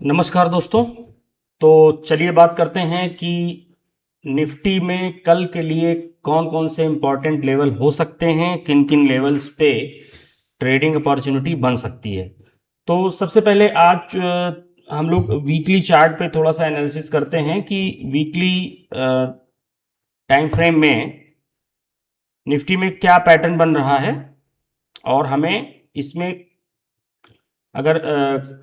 नमस्कार दोस्तों। तो चलिए बात करते हैं कि निफ्टी में कल के लिए कौन कौन से इम्पोर्टेंट लेवल हो सकते हैं, किन किन लेवल्स पे ट्रेडिंग अपॉर्चुनिटी बन सकती है। तो सबसे पहले आज हम लोग वीकली चार्ट पे थोड़ा सा एनालिसिस करते हैं कि वीकली टाइम फ्रेम में निफ्टी में क्या पैटर्न बन रहा है और हमें इसमें अगर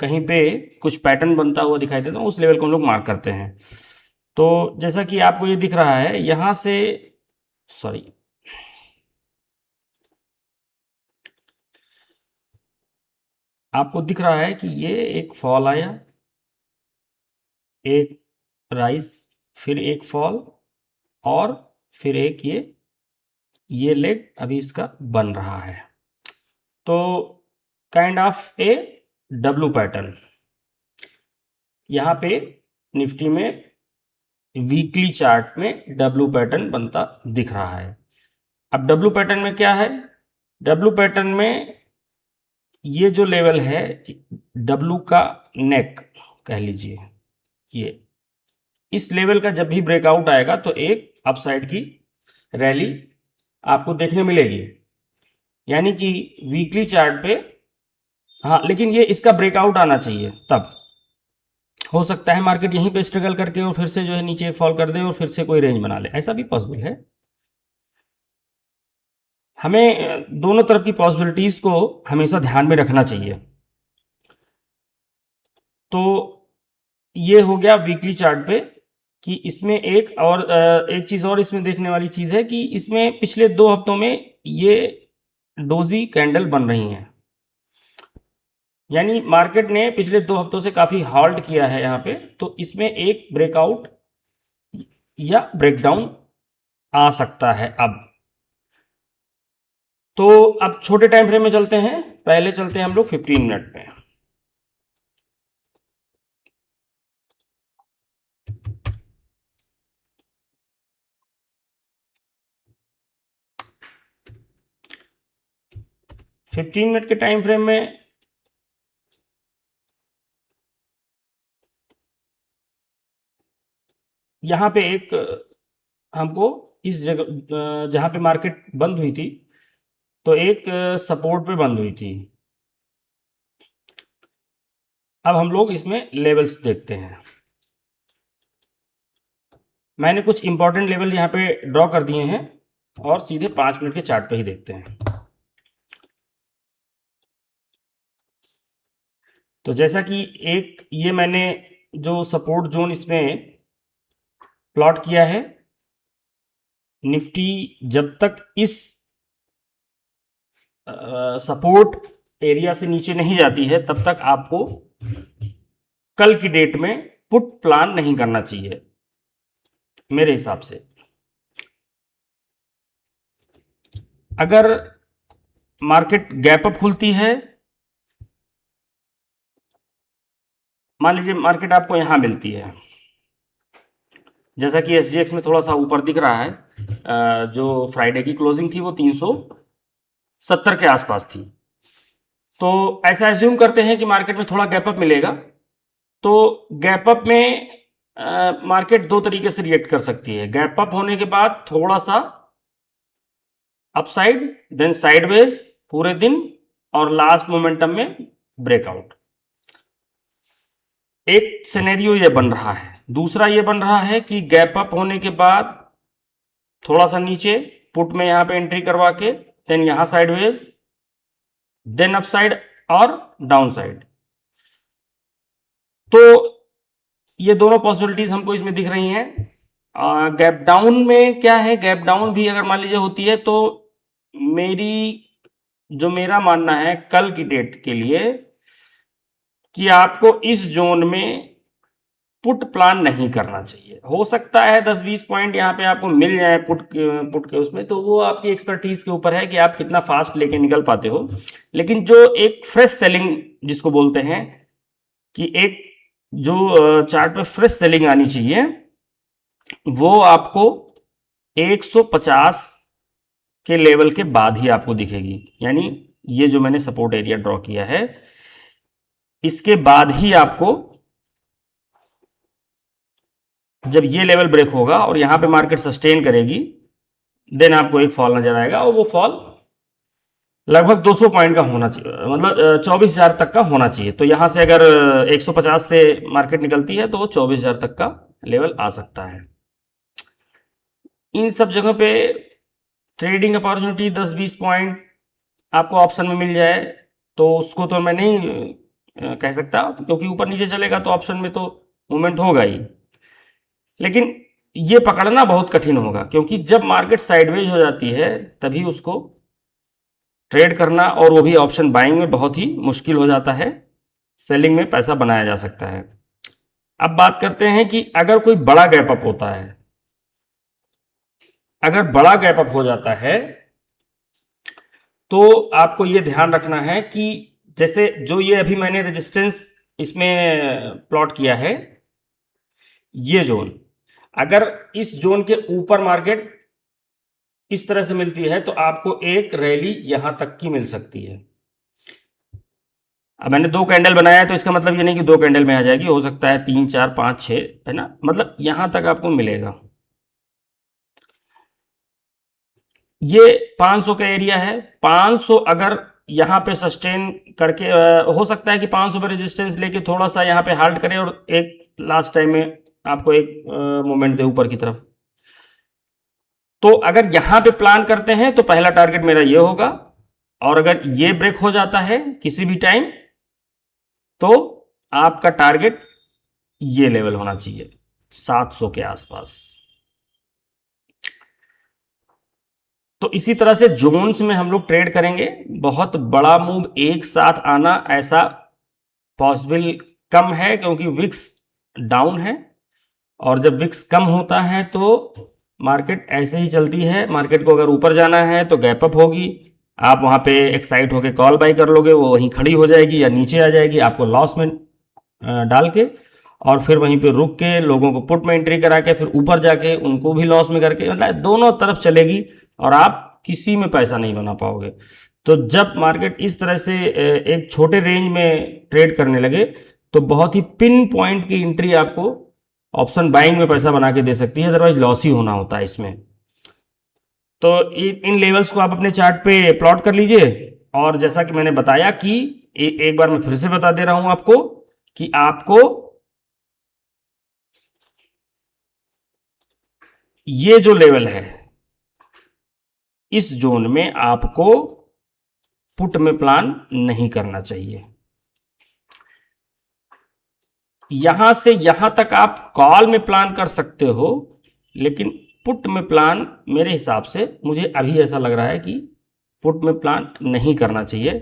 कहीं पे कुछ पैटर्न बनता हुआ दिखाई देता है उस लेवल को हम लोग मार्क करते हैं। तो जैसा कि आपको ये दिख रहा है यहाँ से, सॉरी, आपको दिख रहा है कि ये एक फॉल आया, एक राइज, फिर एक फॉल और फिर एक ये लेग अभी इसका बन रहा है। तो kind of A W pattern यहाँ पे निफ्टी में वीकली चार्ट में डब्लू पैटर्न बनता दिख रहा है। अब डब्लू पैटर्न में क्या है? डब्लू पैटर्न में ये जो लेवल है डब्लू का नेक कह लीजिए, ये इस लेवल का जब भी ब्रेकआउट आएगा तो एक अपसाइड की रैली आपको देखने मिलेगी। यानी कि वीकली चार्ट पे, हाँ, लेकिन ये इसका ब्रेकआउट आना चाहिए, तब हो सकता है मार्केट यहीं पे स्ट्रगल करके और फिर से जो है नीचे फॉल कर दे और फिर से कोई रेंज बना ले, ऐसा भी पॉसिबल है। हमें दोनों तरफ की पॉसिबिलिटीज को हमेशा ध्यान में रखना चाहिए। तो ये हो गया वीकली चार्ट पे कि इसमें एक चीज़ और इसमें देखने वाली चीज़ है कि इसमें पिछले 2 हफ्तों में ये डोजी कैंडल बन रही हैं। यानी मार्केट ने पिछले 2 हफ्तों से काफ़ी हॉल्ट किया है यहाँ पे, तो इसमें एक ब्रेकआउट या ब्रेकडाउन आ सकता है अब। तो अब छोटे टाइम फ्रेम में चलते हैं, पहले चलते हैं हम लोग 15 मिनट पे। फिफ्टीन मिनट के टाइम फ्रेम में यहाँ पे एक हमको इस जगह जहाँ पे मार्केट बंद हुई थी तो एक सपोर्ट पे बंद हुई थी। अब हम लोग इसमें लेवल्स देखते हैं। मैंने कुछ इंपॉर्टेंट लेवल यहाँ पे ड्रॉ कर दिए हैं और सीधे 5 मिनट के चार्ट पे ही देखते हैं। तो जैसा कि एक ये मैंने जो सपोर्ट जोन इसमें प्लॉट किया है, निफ्टी जब तक इस सपोर्ट एरिया से नीचे नहीं जाती है तब तक आपको कल की डेट में पुट प्लान नहीं करना चाहिए मेरे हिसाब से। अगर मार्केट गैप अप खुलती है, मान लीजिए मार्केट आपको यहां मिलती है, जैसा कि एसजीएक्स में थोड़ा सा ऊपर दिख रहा है, जो फ्राइडे की क्लोजिंग थी वो 370 के आसपास थी। तो ऐसा एज्यूम करते हैं कि मार्केट में थोड़ा गैप अप मिलेगा। तो गैप अप में मार्केट दो तरीके से रिएक्ट कर सकती है। गैप अप होने के बाद थोड़ा सा अपसाइड, देन साइडवेज पूरे दिन, और लास्ट मोमेंटम में ब्रेकआउट। एक सिनेरियो ये बन रहा है। दूसरा ये बन रहा है कि गैप अप होने के बाद थोड़ा सा नीचे पुट में यहां पे एंट्री करवा के देन यहां साइडवेज, देन अपसाइड और डाउन साइड। तो ये दोनों पॉसिबिलिटीज हमको इसमें दिख रही हैं। गैप डाउन में क्या है, गैप डाउन भी अगर मान लीजिए होती है तो मेरा मानना है कल की डेट के लिए कि आपको इस जोन में पुट प्लान नहीं करना चाहिए। हो सकता है 10-20 पॉइंट यहाँ पे आपको मिल जाए पुट के उसमें, तो वो आपकी एक्सपर्टीज के ऊपर है कि आप कितना फास्ट लेके निकल पाते हो। लेकिन जो एक फ्रेश सेलिंग जिसको बोलते हैं कि एक जो चार्ट पे फ्रेश सेलिंग आनी चाहिए, वो आपको 150 के लेवल के बाद ही आपको दिखेगी। यानी ये जो मैंने सपोर्ट एरिया ड्रॉ किया है इसके बाद ही आपको जब ये लेवल ब्रेक होगा और यहाँ पे मार्केट सस्टेन करेगी, देन आपको एक फॉल नजर आएगा और वो फॉल लगभग 200 पॉइंट का होना चाहिए, मतलब 24,000 तक का होना चाहिए। तो यहाँ से अगर 150 से मार्केट निकलती है तो वो 24,000 तक का लेवल आ सकता है। इन सब जगह पे ट्रेडिंग अपॉर्चुनिटी 10-20 पॉइंट आपको ऑप्शन में मिल जाए तो उसको तो मैं नहीं कह सकता, क्योंकि ऊपर नीचे चलेगा तो ऑप्शन में तो मूवमेंट होगा ही, लेकिन ये पकड़ना बहुत कठिन होगा, क्योंकि जब मार्केट साइडवेज हो जाती है तभी उसको ट्रेड करना, और वो भी ऑप्शन बाइंग में, बहुत ही मुश्किल हो जाता है। सेलिंग में पैसा बनाया जा सकता है। अब बात करते हैं कि अगर कोई बड़ा गैप अप होता है, अगर बड़ा गैप अप हो जाता है तो आपको ये ध्यान रखना है कि जैसे जो ये अभी मैंने रेजिस्टेंस इसमें प्लॉट किया है, ये जोन, अगर इस जोन के ऊपर मार्केट इस तरह से मिलती है तो आपको एक रैली यहां तक की मिल सकती है। अब मैंने 2 कैंडल बनाया है तो इसका मतलब ये नहीं कि 2 कैंडल में आ जाएगी, हो सकता है 3, 4, 5, 6, है ना, मतलब यहां तक आपको मिलेगा। ये 500 का एरिया है। 500 अगर यहाँ पे सस्टेन करके हो सकता है कि 500 पे रेजिस्टेंस लेके थोड़ा सा यहाँ पे हाल्ट करे और एक लास्ट टाइम में आपको एक मूवमेंट दे ऊपर की तरफ। तो अगर यहाँ पे प्लान करते हैं तो पहला टारगेट मेरा ये होगा, और अगर ये ब्रेक हो जाता है किसी भी टाइम तो आपका टारगेट ये लेवल होना चाहिए 700 के आसपास। तो इसी तरह से जोन्स में हम लोग ट्रेड करेंगे। बहुत बड़ा मूव एक साथ आना ऐसा पॉसिबल कम है, क्योंकि विक्स डाउन है, और जब विक्स कम होता है तो मार्केट ऐसे ही चलती है। मार्केट को अगर ऊपर जाना है तो गैप अप होगी, आप वहाँ पे एक्साइट होकर कॉल बाई कर लोगे, वो वहीं खड़ी हो जाएगी या नीचे आ जाएगी आपको लॉस में डाल के, और फिर वहीं पे रुक के लोगों को पुट में एंट्री करा के फिर ऊपर जाके उनको भी लॉस में करके, मतलब दोनों तरफ चलेगी और आप किसी में पैसा नहीं बना पाओगे। तो जब मार्केट इस तरह से एक छोटे रेंज में ट्रेड करने लगे तो बहुत ही पिन पॉइंट की एंट्री आपको ऑप्शन बाइंग में पैसा बना के दे सकती है, अदरवाइज लॉस ही होना होता है इसमें। तो इन लेवल्स को आप अपने चार्ट पे प्लॉट कर लीजिए, और जैसा कि मैंने बताया कि एक बार मैं फिर से बता दे रहा हूं आपको कि आपको ये जो लेवल है इस जोन में आपको पुट में प्लान नहीं करना चाहिए। यहां से यहां तक आप कॉल में प्लान कर सकते हो, लेकिन पुट में प्लान मेरे हिसाब से, मुझे अभी ऐसा लग रहा है कि पुट में प्लान नहीं करना चाहिए।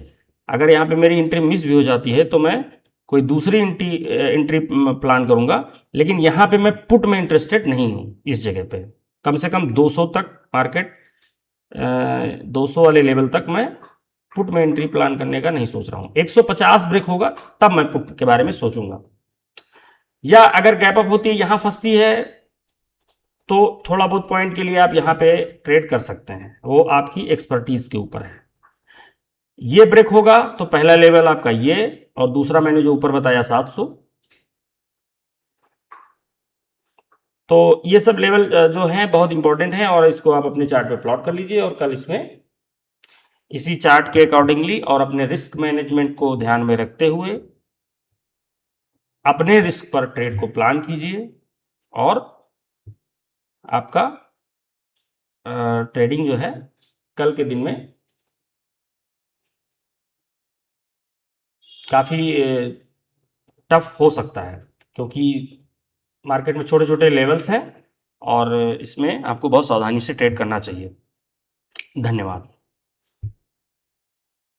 अगर यहाँ पे मेरी एंट्री मिस भी हो जाती है तो मैं कोई दूसरी एंट्री प्लान करूँगा, लेकिन यहाँ पे मैं पुट में इंटरेस्टेड नहीं हूँ इस जगह पे। कम से कम 200 तक मार्केट 200 वाले लेवल तक मैं पुट में एंट्री प्लान करने का नहीं सोच रहा हूँ। 150 ब्रेक होगा तब मैं पुट के बारे में सोचूंगा, या अगर गैप अप होती है यहाँ फंसती है तो थोड़ा बहुत पॉइंट के लिए आप यहाँ पे ट्रेड कर सकते हैं, वो आपकी एक्सपर्टीज के ऊपर है। ये ब्रेक होगा तो पहला लेवल आपका ये, और दूसरा मैंने जो ऊपर बताया 700। तो ये सब लेवल जो हैं बहुत इंपॉर्टेंट हैं, और इसको आप अपने चार्ट पे प्लॉट कर लीजिए, और कल इसमें इसी चार्ट के अकॉर्डिंगली और अपने रिस्क मैनेजमेंट को ध्यान में रखते हुए अपने रिस्क पर ट्रेड को प्लान कीजिए, और आपका ट्रेडिंग जो है कल के दिन में काफ़ी टफ हो सकता है, क्योंकि मार्केट में छोटे छोटे लेवल्स हैं और इसमें आपको बहुत सावधानी से ट्रेड करना चाहिए। धन्यवाद।